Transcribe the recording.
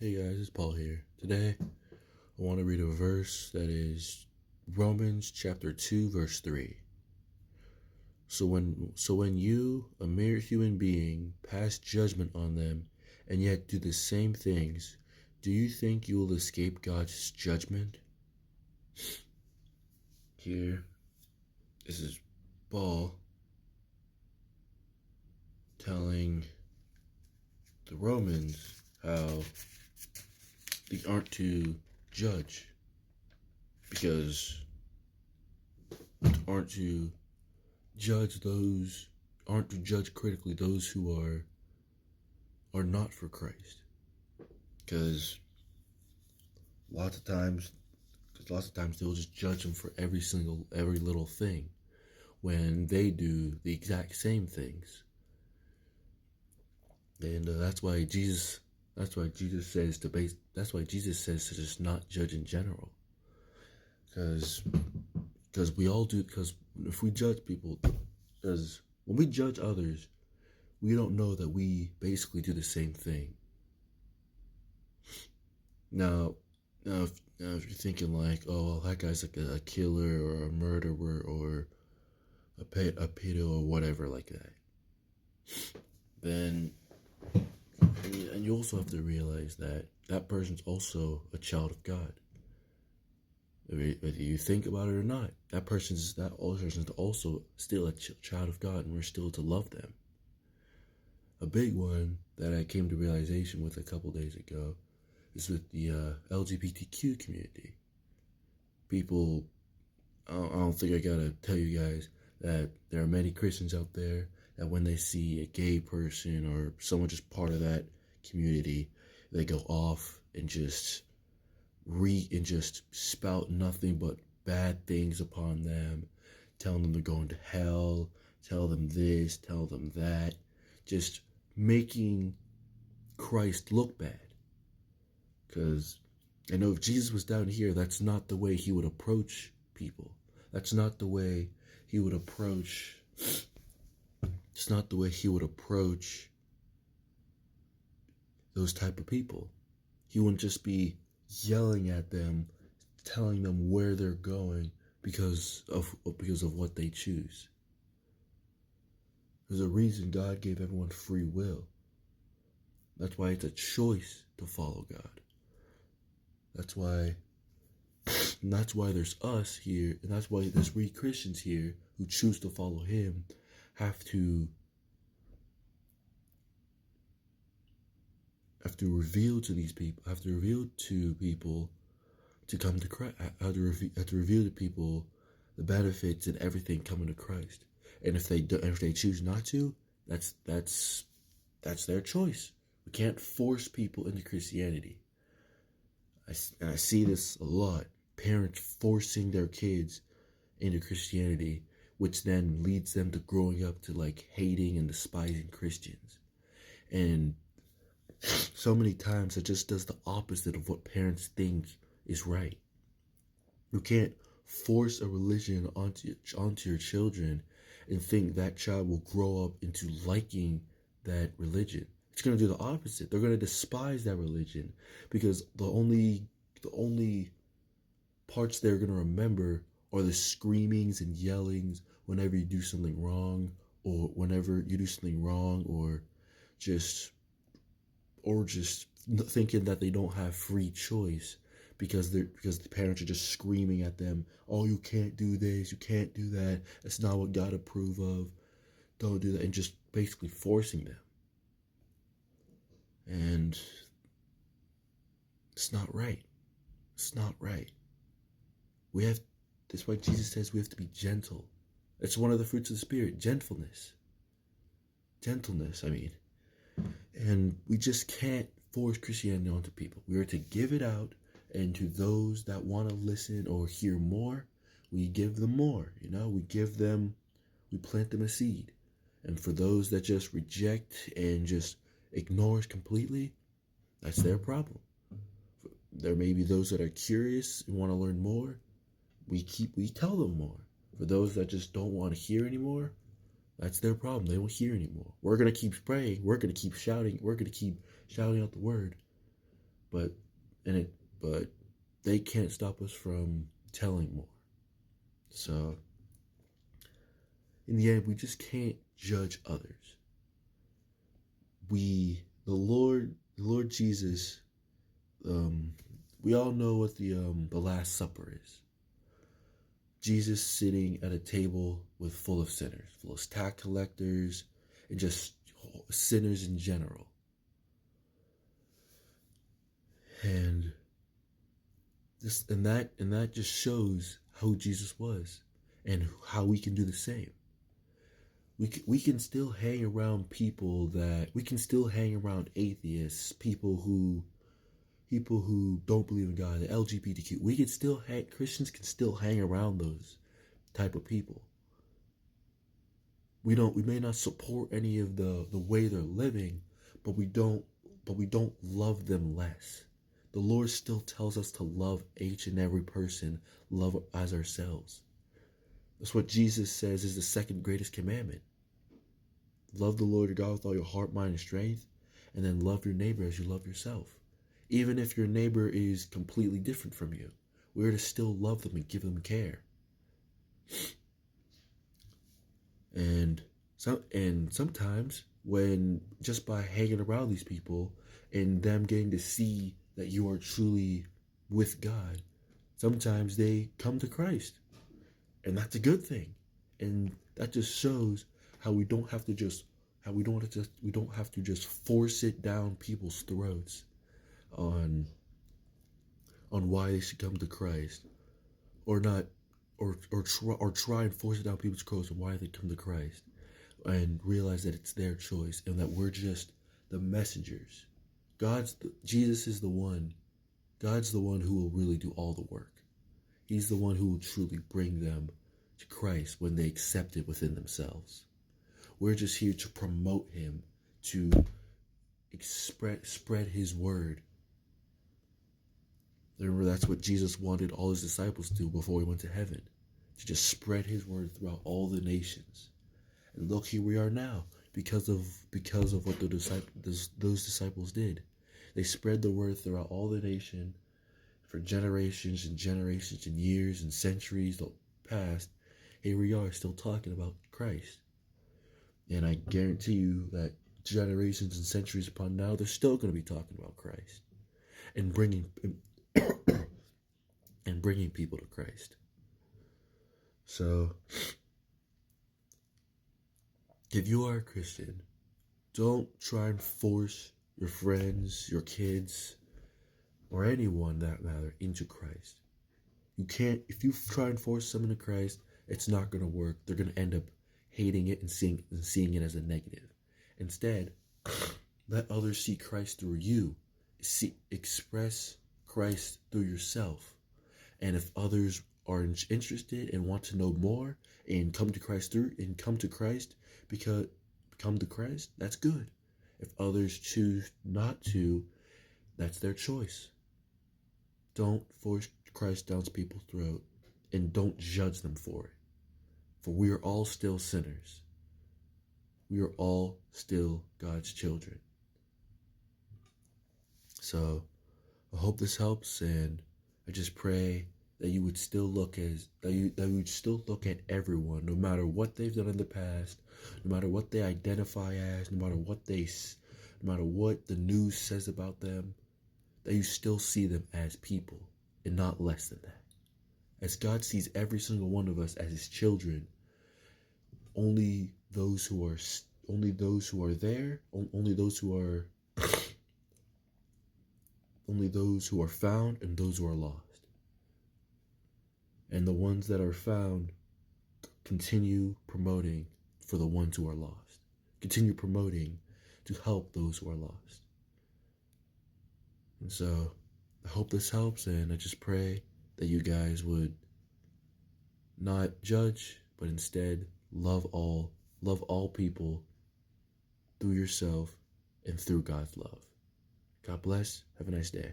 Hey guys, it's Paul here. Today, I want to read a verse that is Romans chapter 2, verse 3. So when you, a mere human being, pass judgment on them and yet do the same things, do you think you will escape God's judgment? Here, this is Paul telling the Romans how they aren't to judge because aren't to aren't to judge critically those who are not for Christ. Because lots of times they'll just judge them for every little thing when they do the exact same things. And that's why Jesus says to just not judge in general. Because we all do, because if we judge people, because when we judge others, we don't know that we basically do the same thing. Now, now if you're thinking like, oh, well, that guy's like a killer or a murderer or a pedo or whatever like that, then, and you also have to realize that that person's also a child of God. Whether you think about it or not, that person's also still a child of God, and we're still to love them. A big one that I came to realization with a couple days ago is with the LGBTQ community. People, I don't think I gotta tell you guys that there are many Christians out there that when they see a gay person or someone just part of that community, they go off and just spout nothing but bad things upon them, telling them they're going to hell, tell them this, tell them that, just making Christ look bad. Because I know if Jesus was down here, that's not the way he would approach people. That's not the way he would approach. It's not the way he would approach those type of people. He wouldn't just be yelling at them, telling them where they're going because of what they choose. There's a reason God gave everyone free will. That's why it's a choice to follow God. That's why there's us here, and that's why there's we Christians here who choose to follow him have to reveal to people to come to Christ. Have to reveal to people the benefits and everything coming to Christ. And if they choose not to, that's their choice. We can't force people into Christianity. I see this a lot. Parents forcing their kids into Christianity, which then leads them to growing up to like hating and despising Christians. And so many times it just does the opposite of what parents think is right. You can't force a religion onto your children and think that child will grow up into liking that religion. It's going to do the opposite. They're going to despise that religion because the only parts they're going to remember are the screamings and yellings whenever you do something wrong, or just thinking that they don't have free choice because the parents are just screaming at them, oh, you can't do this, you can't do that, that's not what God approve of, don't do that, and just basically forcing them. And it's not right. It's not right. That's why Jesus says we have to be gentle. It's one of the fruits of the Spirit, gentleness. And we just can't force Christianity onto people. We are to give it out, and to those that want to listen or hear more, we give them more. We plant them a seed. And for those that just reject and just ignore us completely, that's their problem. There may be those that are curious and want to learn more. We tell them more. For those that just don't want to hear anymore, that's their problem. They don't hear anymore. We're going to keep praying. We're going to keep shouting. We're going to keep shouting out the word. but but they can't stop us from telling more. So in the end, we just can't judge others. The Lord Jesus, we all know what the Last Supper is. Jesus sitting at a table full of sinners, full of tax collectors, and just sinners in general. And that just shows how Jesus was, and how we can do the same. We can still hang around we can still hang around atheists, people who don't believe in God, the LGBTQ. Christians can still hang around those type of people. We may not support any of the way they're living, but we don't love them less. The Lord still tells us to love each and every person, love as ourselves. That's what Jesus says is the second greatest commandment. Love the Lord your God with all your heart, mind, and strength, and then love your neighbor as you love yourself. Even if your neighbor is completely different from you, we're to still love them and give them care. And sometimes, when just by hanging around these people and them getting to see that you are truly with God, sometimes they come to Christ, and that's a good thing. And that just shows how we don't have to just force it down people's throats on why they should come to Christ, or not, or try and force it down people's throats on why they come to Christ, and realize that it's their choice and that we're just the messengers. Jesus is the one. God's the one who will really do all the work. He's the one who will truly bring them to Christ when they accept it within themselves. We're just here to promote him, to spread his word. Remember, that's what Jesus wanted all his disciples to do before he went to heaven, to just spread his word throughout all the nations. And look, here we are now, because of what those disciples did. They spread the word throughout all the nation for generations and generations and years and centuries past. Here we are, still talking about Christ. And I guarantee you that generations and centuries upon now, they're still going to be talking about Christ and bringing people to Christ. So, if you are a Christian, don't try and force your friends, your kids, or anyone that matter into Christ. You can't. If you try and force someone to Christ, it's not going to work. They're going to end up hating it and seeing it as a negative. Instead, let others see Christ through you. Express Christ through yourself. And if others are interested and want to know more and come to Christ, that's good. If others choose not to, that's their choice. Don't force Christ down people's throat, and don't judge them for it. For we are all still sinners. We are all still God's children. So I hope this helps, and I just pray that you would still look at everyone, no matter what they've done in the past, no matter what they identify as, no matter what the news says about them, that you still see them as people and not less than that. As God sees every single one of us as his children, only those who are there, only those who are found, and those who are lost. And the ones that are found, continue promoting for the ones who are lost. Continue promoting to help those who are lost. And so I hope this helps, and I just pray that you guys would not judge, but instead love all people through yourself and through God's love. God bless. Have a nice day.